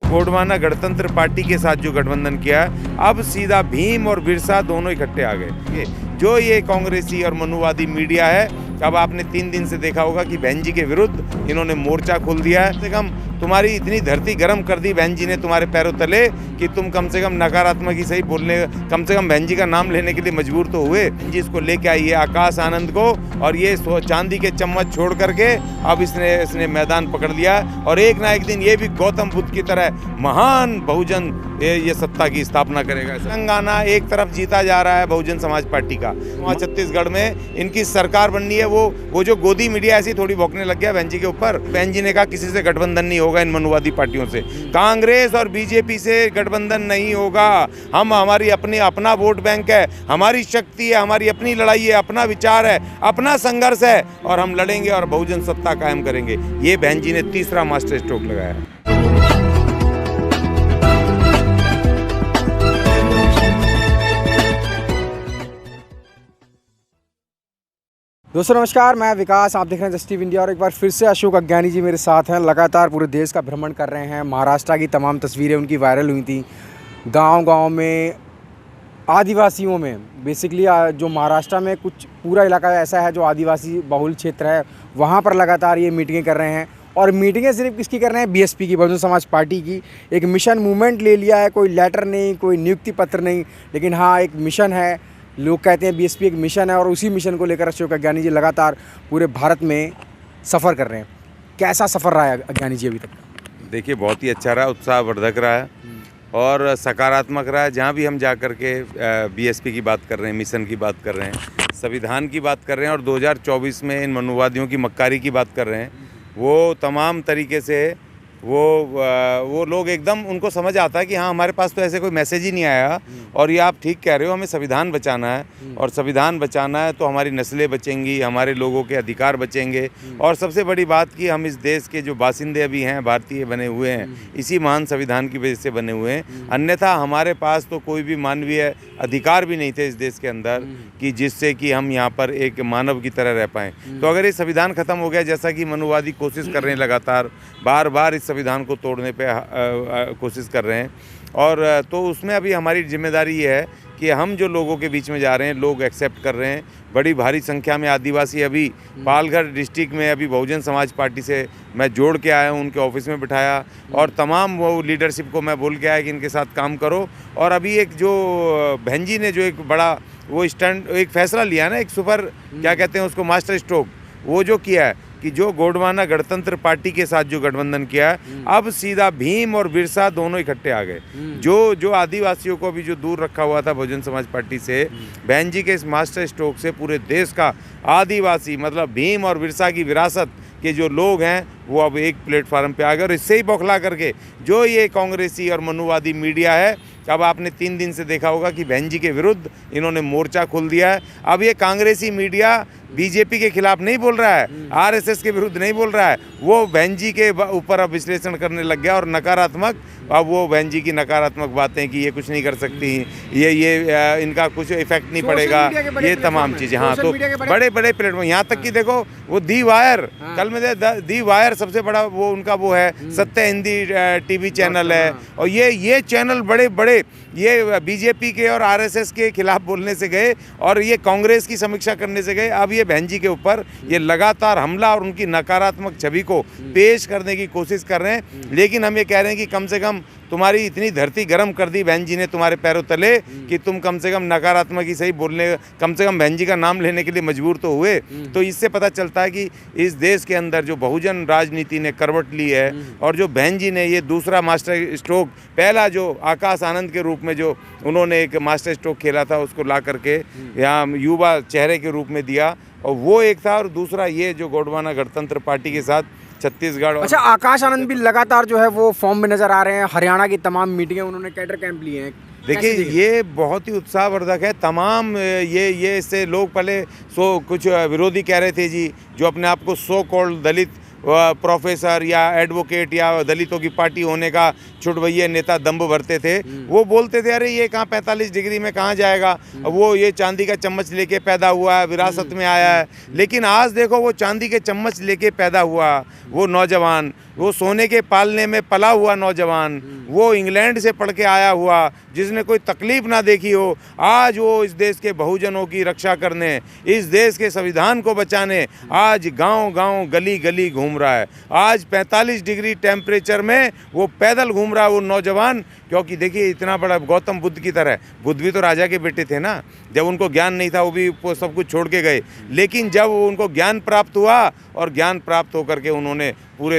गोंडवाना गणतंत्र पार्टी के साथ जो गठबंधन किया, अब सीधा भीम और बिरसा दोनों इकट्ठे आ गए। जो ये कांग्रेसी और मनुवादी मीडिया है, अब आपने 3 दिन से देखा होगा कि बहन जी के विरुद्ध इन्होंने मोर्चा खोल दिया है। कम से कम तुम्हारी इतनी धरती गर्म कर दी बहन जी ने तुम्हारे पैरों तले कि तुम कम से कम नकारात्मक ही सही बोलने, कम से कम बहन जी का नाम लेने के लिए मजबूर तो हुए। जिसको लेके आई है आकाश आनंद को, और ये चांदी के चम्मच छोड़ करके अब इसने मैदान पकड़ लिया। और एक ना एक दिन ये भी गौतम बुद्ध की तरह महान बहुजन ये सत्ता की स्थापना करेगा। तेलंगाना एक तरफ जीता जा रहा है बहुजन समाज पार्टी का, वहाँ छत्तीसगढ़ में इनकी सरकार बननी है। वो जो गोदी मीडिया ऐसी थोड़ी भौंकने लग गया बहन जी के ऊपर। बहन जी ने कहा किसी से गठबंधन नहीं होगा, इन मनुवादी पार्टियों से, कांग्रेस और बीजेपी से गठबंधन नहीं होगा। हमारी अपना वोट बैंक है, हमारी शक्ति है, हमारी अपनी लड़ाई है, अपना विचार है, अपना संघर्ष है, और हम लड़ेंगे और बहुजन सत्ता कायम करेंगे। ये बहन जी ने तीसरा मास्टर स्ट्रोक लगाया है। दोस्तों नमस्कार, मैं विकास, आप देख रहे हैं जस्ट टीवी इंडिया। और एक बार फिर से अशोक अज्ञानी जी मेरे साथ हैं। लगातार पूरे देश का भ्रमण कर रहे हैं। महाराष्ट्र की तमाम तस्वीरें उनकी वायरल हुई थी। गांव-गांव में आदिवासियों में बेसिकली जो महाराष्ट्र में कुछ पूरा इलाका ऐसा है जो आदिवासी बहुल क्षेत्र है, वहाँ पर लगातार ये मीटिंगें कर रहे हैं। और मीटिंगें सिर्फ किसकी कर रहे हैं? बीएसपी की, बहुजन समाज पार्टी की। एक मिशन मूवमेंट ले लिया है, कोई लेटर नहीं, कोई नियुक्ति पत्र नहीं, लेकिन हाँ एक मिशन है। लोग कहते हैं बीएसपी एक मिशन है, और उसी मिशन को लेकर अशोक अज्ञानी जी लगातार पूरे भारत में सफ़र कर रहे हैं। कैसा सफ़र रहा है अज्ञानी जी अभी तक? देखिए, बहुत ही अच्छा रहा, उत्साहवर्धक रहा है और सकारात्मक रहा है। जहाँ भी हम जा कर के बीएसपी की बात कर रहे हैं, मिशन की बात कर रहे हैं, संविधान की बात कर रहे हैं, और 2024 में इन मनुवादियों की मक्कारी की बात कर रहे हैं, वो तमाम तरीके से वो लोग एकदम उनको समझ आता है कि हाँ हमारे पास तो ऐसे कोई मैसेज ही नहीं आया। और ये आप ठीक कह रहे हो, हमें संविधान बचाना है, और संविधान बचाना है तो हमारी नस्लें बचेंगी, हमारे लोगों के अधिकार बचेंगे। और सबसे बड़ी बात कि हम इस देश के जो बासिंदे अभी हैं, भारतीय बने हुए हैं, इसी महान संविधान की वजह से बने हुए हैं। अन्यथा हमारे पास तो कोई भी मानवीय अधिकार भी नहीं थे इस देश के अंदर कि जिससे कि हम यहाँ पर एक मानव की तरह रह पाएँ। तो अगर ये संविधान ख़त्म हो गया, जैसा कि मनुवादी कोशिश कर रहे हैं, लगातार बार बार इस संविधान को तोड़ने पे कोशिश कर रहे हैं, और तो उसमें अभी हमारी जिम्मेदारी ये है कि हम जो लोगों के बीच में जा रहे हैं, लोग एक्सेप्ट कर रहे हैं। बड़ी भारी संख्या में आदिवासी अभी पालघर डिस्ट्रिक्ट में अभी बहुजन समाज पार्टी से मैं जोड़ के आया हूँ, उनके ऑफिस में बिठाया, और तमाम वो लीडरशिप को मैं बोल के आया कि इनके साथ काम करो। और अभी एक जो बहन जी ने जो एक बड़ा वो एक फैसला लिया ना, एक सुपर क्या कहते हैं उसको, मास्टर स्ट्रोक, वो जो किया है कि जो गोंडवाना गणतंत्र पार्टी के साथ जो गठबंधन किया है, अब सीधा भीम और बिरसा दोनों इकट्ठे आ गए। जो आदिवासियों को भी जो दूर रखा हुआ था बहुजन समाज पार्टी से, बहन जी के इस मास्टर स्ट्रोक से पूरे देश का आदिवासी, मतलब भीम और बिरसा की विरासत के जो लोग हैं, वो अब एक प्लेटफार्म पे आ गए। और इससे ही बौखला करके जो ये कांग्रेसी और मनुवादी मीडिया है, अब आपने 3 दिन से देखा होगा कि बहन जी के विरुद्ध इन्होंने मोर्चा खोल दिया है। अब ये कांग्रेसी मीडिया बीजेपी के खिलाफ नहीं बोल रहा है, आरएसएस के विरुद्ध नहीं बोल रहा है, वो बहन जी के ऊपर अब विश्लेषण करने लग गया, और नकारात्मक, अब वो बहन जी की नकारात्मक बातें कि ये कुछ नहीं कर सकती, ये इनका कुछ इफेक्ट नहीं पड़ेगा, ये तमाम चीज़ें। हाँ, तो बड़े बड़े प्लेटफॉर्म, यहाँ तक कि देखो वो दी वायर, कल में दी वायर सबसे बड़ा वो उनका वो है, सत्य हिंदी टीवी चैनल है, और ये चैनल बड़े बड़े ये बीजेपी के और आरएसएस के खिलाफ बोलने से गए, और ये कांग्रेस की समीक्षा करने से गए। अब ये बहन जी के ऊपर ये लगातार हमला और उनकी नकारात्मक छवि को पेश करने की कोशिश कर रहे हैं। लेकिन हम ये कह रहे हैं कि कम से कम तुम्हारी इतनी धरती गर्म कर दी बहन जी ने तुम्हारे पैरों तले कि तुम कम से कम नकारात्मक ही सही बोलने, कम से कम बहन जी का नाम लेने के लिए मजबूर तो हुए। तो इससे पता चलता है कि इस देश के अंदर जो बहुजन राजनीति ने करवट ली है, और जो बहन जी ने ये दूसरा मास्टर स्ट्रोक, पहला जो आकाश आनंद के रूप में जो उन्होंने एक मास्टर स्ट्रोक खेला था, उसको ला करके यहाँ युवा चेहरे के रूप में दिया, और वो एक था। और दूसरा ये जो गोंडवाना गणतंत्र पार्टी के साथ छत्तीसगढ़। अच्छा, आकाश आनंद भी लगातार जो है वो फॉर्म में नजर आ रहे हैं। हरियाणा की तमाम मीटिंगें उन्होंने कैडर कैंप लिए हैं। देखिए, ये बहुत ही उत्साहवर्धक है। तमाम ये इससे लोग पहले कुछ विरोधी कह रहे थे जी, जो अपने आप को सो कॉल्ड दलित प्रोफेसर या एडवोकेट या दलितों की पार्टी होने का छुटभैया नेता दम्भ भरते थे, वो बोलते थे अरे ये कहाँ 45 डिग्री में कहाँ जाएगा, वो ये चांदी का चम्मच लेके पैदा हुआ है, विरासत में आया है। लेकिन आज देखो वो चांदी के चम्मच लेके पैदा हुआ वो नौजवान, वो सोने के पालने में पला हुआ नौजवान, वो इंग्लैंड से पढ़ के आया हुआ, जिसने कोई तकलीफ ना देखी हो, आज वो इस देश के बहुजनों की रक्षा करने, इस देश के संविधान को बचाने आज गांव-गांव, गली-गली घूम रहा है। आज 45 डिग्री टेम्परेचर में वो पैदल घूम रहा है वो नौजवान, क्योंकि देखिए इतना बड़ा गौतम बुद्ध की तरह, बुद्ध भी तो राजा के बेटे थे ना, जब उनको ज्ञान नहीं था वो भी सब कुछ छोड़ के गए, लेकिन जब उनको ज्ञान प्राप्त हुआ और ज्ञान प्राप्त होकर के उन्होंने पूरे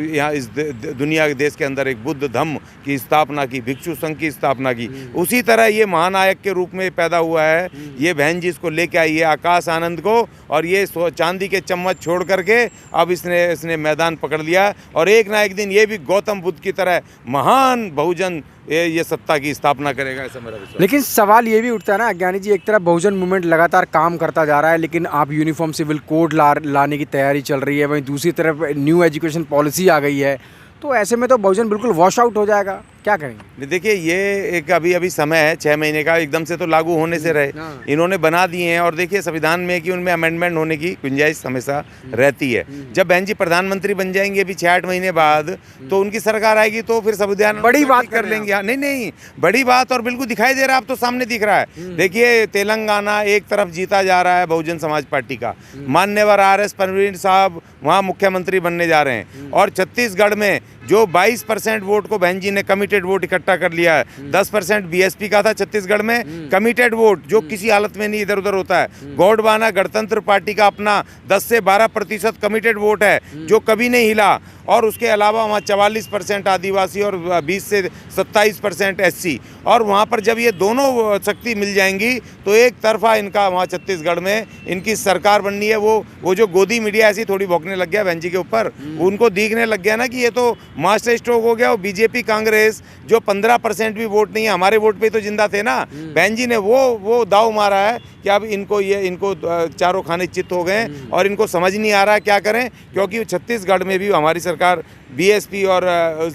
यहाँ इस दुनिया के देश के अंदर एक बुद्ध धम्म की स्थापना की, भिक्षु संघ की स्थापना की, उसी तरह ये महानायक के रूप में पैदा हुआ है। ये बहन जी इसको लेके आई है आकाश आनंद को, और ये चांदी के चम्मच छोड़ करके अब इसने मैदान पकड़ लिया, और एक ना एक दिन ये भी गौतम बुद्ध की तरह महान बहुजन ये सत्ता की स्थापना करेगा, ऐसा मेरा विश्वास। लेकिन सवाल ये भी उठता है ना ज्ञानी जी, एक तरफ बहुजन मूवमेंट लगातार काम करता जा रहा है, लेकिन आप यूनिफॉर्म सिविल कोड लाने की तैयारी चल रही है, वहीं दूसरी तरफ न्यू एजुकेशन पॉलिसी आ गई है, तो ऐसे में तो बहुजन बिल्कुल वॉश आउट हो जाएगा, क्या करेंगे? देखिए ये एक अभी समय है 6 महीने का, एकदम से तो लागू होने से रहे, इन्होंने बना दिए हैं। और देखिए संविधान में कि उनमें अमेंडमेंट होने की गुंजाइश हमेशा रहती है। जब बहन जी प्रधानमंत्री बन जाएंगे अभी 6-8 महीने बाद, तो उनकी सरकार आएगी तो फिर संविधान बड़ी बात कर लेंगे। नहीं बड़ी बात, और बिल्कुल दिखाई दे रहा है, अब तो सामने दिख रहा है। देखिए तेलंगाना एक तरफ जीता जा रहा है बहुजन समाज पार्टी का, मान्यवर RS परवीन साहब वहाँ मुख्यमंत्री बनने जा रहे हैं, और छत्तीसगढ़ में जो 22% वोट को बहन जी ने कमिटेड वोट इकट्ठा कर लिया है, 10% BSP का था छत्तीसगढ़ में कमिटेड वोट, जो किसी हालत में नहीं इधर उधर होता है। गोंडवाना गणतंत्र पार्टी का अपना 10 से 12% कमिटेड वोट है, जो कभी नहीं हिला, और उसके अलावा वहाँ 44% आदिवासी और 20 से 27% SC, और वहाँ पर जब ये दोनों शक्ति मिल जाएंगी तो एक तरफा इनका वहाँ छत्तीसगढ़ में इनकी सरकार बननी है। वो जो गोदी मीडिया ऐसी थोड़ी भौंकने लग गया बहन जी के ऊपर, उनको दिखने लग गया ना कि ये तो मास्टर स्ट्रोक हो गया। वो बीजेपी कांग्रेस जो 15% भी वोट नहीं है, हमारे वोट पे तो जिंदा थे ना, बहन जी ने वो दाव मारा है कि अब इनको चारों खाने चित्त हो गए, और इनको समझ नहीं आ रहा है क्या करें, क्योंकि छत्तीसगढ़ में भी हमारी सरकार BSP और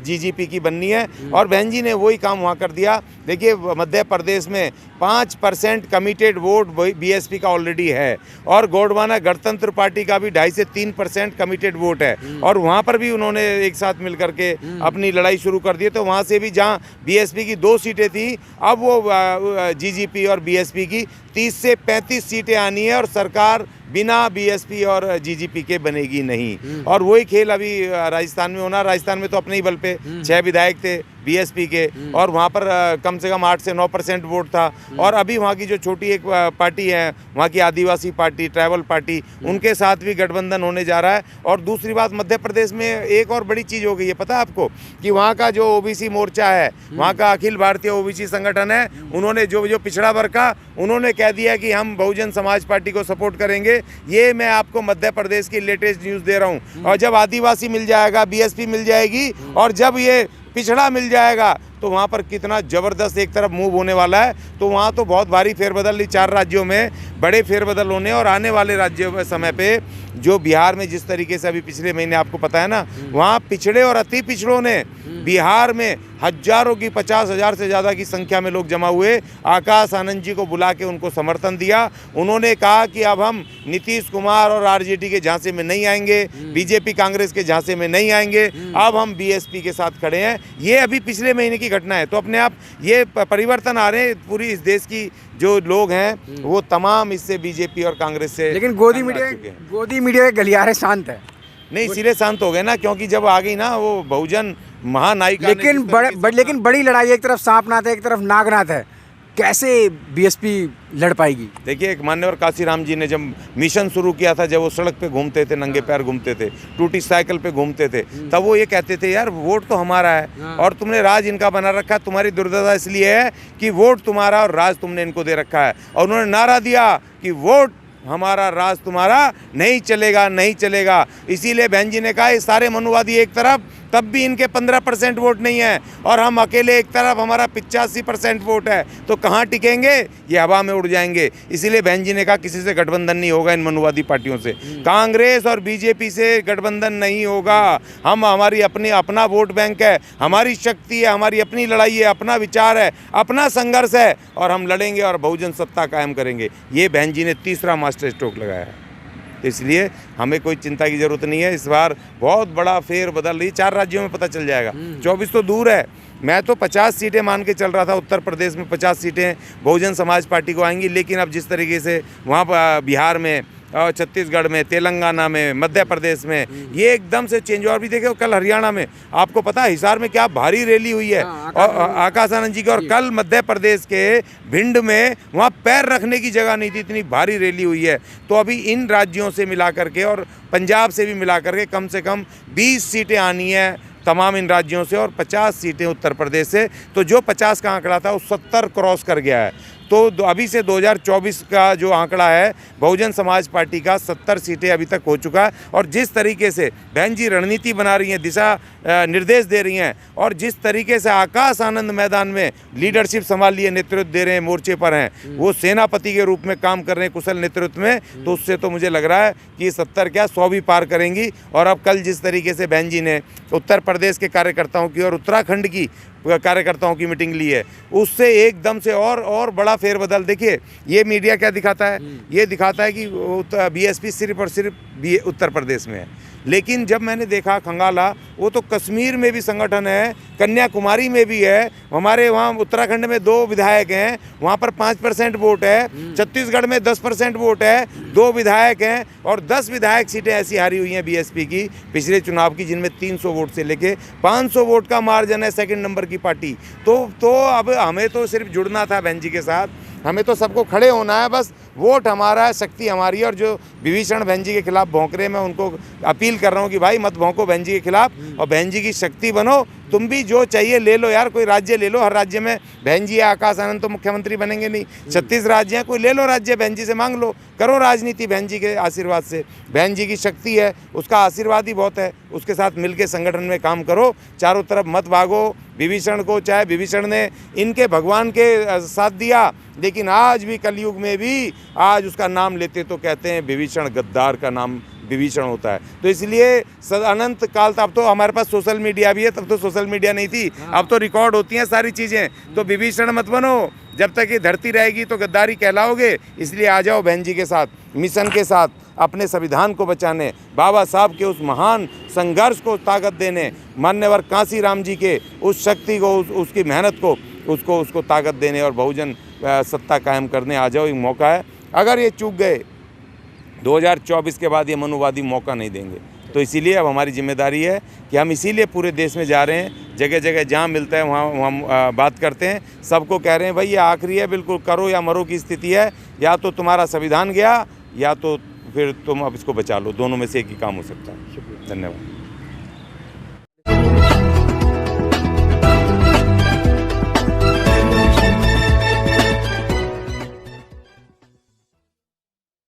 GGP की बननी है, और बहन जी ने वही काम वहाँ कर दिया। देखिए मध्य प्रदेश में 5% कमिटेड वोट BSP का ऑलरेडी है, और गोंडवाना गणतंत्र पार्टी का भी 2.5 से 3% कमिटेड वोट है, और वहाँ पर भी उन्होंने एक साथ मिल करके अपनी लड़ाई शुरू कर दी। तो वहाँ से भी जहाँ BSP की 2 सीटें थी, अब वो GGP और BSP की 30 से 35 सीटें आनी है, और सरकार बिना BSP और GGP के बनेगी नहीं। और वही खेल अभी राजस्थान में होना। राजस्थान में तो अपने ही बल पे 6 विधायक थे BSP के, और वहाँ पर कम से कम 8 से 9% वोट था। और अभी वहाँ की जो छोटी एक पार्टी है, वहाँ की आदिवासी पार्टी, ट्राइबल पार्टी, उनके साथ भी गठबंधन होने जा रहा है। और दूसरी बात, मध्य प्रदेश में एक और बड़ी चीज़ हो गई है, पता है आपको, कि वहाँ का जो OBC मोर्चा है, वहाँ का अखिल भारतीय OBC संगठन है, उन्होंने जो पिछड़ा वर्ग का, उन्होंने कह दिया कि हम बहुजन समाज पार्टी को सपोर्ट करेंगे। ये मैं आपको मध्य प्रदेश की लेटेस्ट न्यूज़ दे रहा हूँ। और जब आदिवासी मिल जाएगा, BSP मिल जाएगी, और जब ये पिछड़ा मिल जाएगा, तो वहाँ पर कितना ज़बरदस्त एक तरफ मूव होने वाला है। तो वहाँ तो बहुत भारी फेरबदल 4 राज्यों में बड़े फेरबदल होने, और आने वाले राज्यों समय पे जो बिहार में जिस तरीके से अभी पिछले महीने आपको पता है ना, वहाँ पिछड़े और अति पिछड़ों ने बिहार में हजारों की 50,000 से ज़्यादा की संख्या में लोग जमा हुए, आकाश आनंद जी को बुला के उनको समर्थन दिया। उन्होंने कहा कि अब हम नीतीश कुमार और RJD के झांसे में नहीं आएंगे, BJP कांग्रेस के झांसे में नहीं आएंगे, अब हम BSP के साथ खड़े हैं। ये अभी पिछले महीने की घटना है। तो अपने आप ये परिवर्तन आ रहे हैं, पूरी इस देश की जो लोग हैं वो तमाम इससे BJP और कांग्रेस से। लेकिन गोदी मीडिया के गलियारे शांत है। नहीं, सिरे शांत हो गए ना, क्योंकि जब आ गई ना वो बहुजन महानायिका। लेकिन बड़ी लड़ाई, एक तरफ सांपनाथ है, एक तरफ नागनाथ है, कैसे BSP लड़ पाएगी? देखिए, एक मान्यवर काशीराम जी ने जब मिशन शुरू किया था, जब वो सड़क पे घूमते थे, नंगे पैर घूमते थे, टूटी साइकिल पे घूमते थे, तब वो ये कहते थे, यार वोट तो हमारा है और तुमने राज इनका बना रखा है। तुम्हारी दुर्दशा इसलिए है कि वोट तुम्हारा और राज तुमने इनको दे रखा है। और उन्होंने नारा दिया कि वोट हमारा, राज तुम्हारा, नहीं चलेगा, नहीं चलेगा। इसीलिए बहन जी ने कहा, ये सारे मनुवादी एक तरफ, तब भी इनके 15% वोट नहीं है, और हम अकेले एक तरफ, हमारा 85% वोट है, तो कहाँ टिकेंगे? ये हवा में उड़ जाएंगे। इसीलिए बहन जी ने कहा, किसी से गठबंधन नहीं होगा, इन मनुवादी पार्टियों से, कांग्रेस और BJP से गठबंधन नहीं होगा। हमारी अपना वोट बैंक है, हमारी शक्ति है, हमारी अपनी लड़ाई है, अपना विचार है, अपना संघर्ष है, और हम लड़ेंगे और बहुजन सत्ता कायम करेंगे। ये बहन जी ने तीसरा मास्टर स्ट्रोक लगाया है। तो इसलिए हमें कोई चिंता की ज़रूरत नहीं है। इस बार बहुत बड़ा फेर बदल रही, 4 राज्यों में पता चल जाएगा। 24 तो दूर है, मैं तो 50 सीटें मान के चल रहा था। उत्तर प्रदेश में 50 सीटें बहुजन समाज पार्टी को आएंगी, लेकिन अब जिस तरीके से वहाँ पर बिहार में और छत्तीसगढ़ में, तेलंगाना में, मध्य प्रदेश में ये एकदम से चेंज। और भी देखे कल हरियाणा में आपको पता है हिसार में क्या भारी रैली हुई है, और आकाश आनंद जी की। और कल मध्य प्रदेश के भिंड में वहाँ पैर रखने की जगह नहीं थी, इतनी भारी रैली हुई है। तो अभी इन राज्यों से मिला करके और पंजाब से भी मिला करके कम से कम 20 सीटें आनी है तमाम इन राज्यों से, और 50 सीटें उत्तर प्रदेश से। तो जो 50 का आंकड़ा था वो 70 क्रॉस कर गया है। तो अभी से 2024 का जो आंकड़ा है बहुजन समाज पार्टी का 70 सीटें अभी तक हो चुका है। और जिस तरीके से बहन जी रणनीति बना रही हैं, दिशा निर्देश दे रही हैं, और जिस तरीके से आकाश आनंद मैदान में लीडरशिप संभाल लिए, नेतृत्व दे रहे हैं, मोर्चे पर हैं, वो सेनापति के रूप में काम कर रहे हैं कुशल नेतृत्व में। तो उससे तो मुझे लग रहा है कि 70 क्या 100 भी पार करेंगी। और अब कल जिस तरीके से बहन जी ने उत्तर प्रदेश के कार्यकर्ताओं की और उत्तराखंड की कार्यकर्ताओं की मीटिंग ली है, उससे एकदम से और बड़ा फेरबदल। देखिए ये मीडिया क्या दिखाता है, ये दिखाता है कि बीएसपी सिर्फ और सिर्फ उत्तर प्रदेश में है। लेकिन जब मैंने देखा खंगाला, वो तो कश्मीर में भी संगठन है, कन्याकुमारी में भी है, हमारे वहाँ उत्तराखंड में 2 विधायक हैं, वहाँ पर 5% वोट है, छत्तीसगढ़ में 10% वोट है, 2 विधायक हैं, और 10 विधायक सीटें ऐसी हारी हुई हैं बीएसपी की पिछले चुनाव की, जिनमें 300 वोट से लेके 500 वोट का मार्जिन है सेकंड नंबर की पार्टी। तो अब हमें तो सिर्फ जुड़ना था बहन जी के साथ, हमें तो सबको खड़े होना है, बस वोट हमारा है, शक्ति हमारी है। और जो विभीषण बहन जी के खिलाफ भौंक रहे हैं, मैं उनको अपील कर रहा हूँ कि भाई मत भौंको बहन जी के खिलाफ, और बहन जी की शक्ति बनो। तुम भी जो चाहिए ले लो यार, कोई राज्य ले लो, हर राज्य में बहन जी या आकाश आनंद तो मुख्यमंत्री बनेंगे नहीं, 36 राज्य हैं, कोई ले लो राज्य, बहन जी से मांग लो, करो राजनीति बहन जी के आशीर्वाद से। बहन जी की शक्ति है, उसका आशीर्वाद ही बहुत है, उसके साथ मिलके संगठन में काम करो, चारों तरफ मत भागो विभीषण को। चाहे विभीषण ने इनके भगवान के साथ दिया, लेकिन आज भी कलयुग में भी आज उसका नाम लेते तो कहते हैं विभीषण, गद्दार का नाम विभीषण होता है। तो इसलिए अनंत काल, अब तो हमारे पास सोशल मीडिया भी है, तब तो सोशल मीडिया नहीं थी, अब तो रिकॉर्ड होती हैं सारी चीज़ें। तो विभीषण मत बनो, जब तक ये धरती रहेगी तो गद्दारी कहलाओगे। इसलिए आ जाओ बहन जी के साथ, मिशन के साथ, अपने संविधान को बचाने, बाबा साहब के उस महान संघर्ष को ताकत देने, मान्यवर कांसीराम जी के उस शक्ति को, उसकी मेहनत को, उसको ताकत देने और बहुजन सत्ता कायम करने आ जाओ। एक मौका है, अगर ये चूक गए 2024 के बाद ये मनुवादी मौका नहीं देंगे। तो इसीलिए अब हमारी जिम्मेदारी है कि हम इसीलिए पूरे देश में जा रहे हैं, जगह जगह जहाँ मिलता है वहाँ हम बात करते हैं, सबको कह रहे हैं भाई ये आखिरी है, बिल्कुल करो या मरो की स्थिति है, या तो तुम्हारा संविधान गया या तो फिर तुम अब इसको बचा लो, दोनों में से एक ही काम हो सकता है। धन्यवाद।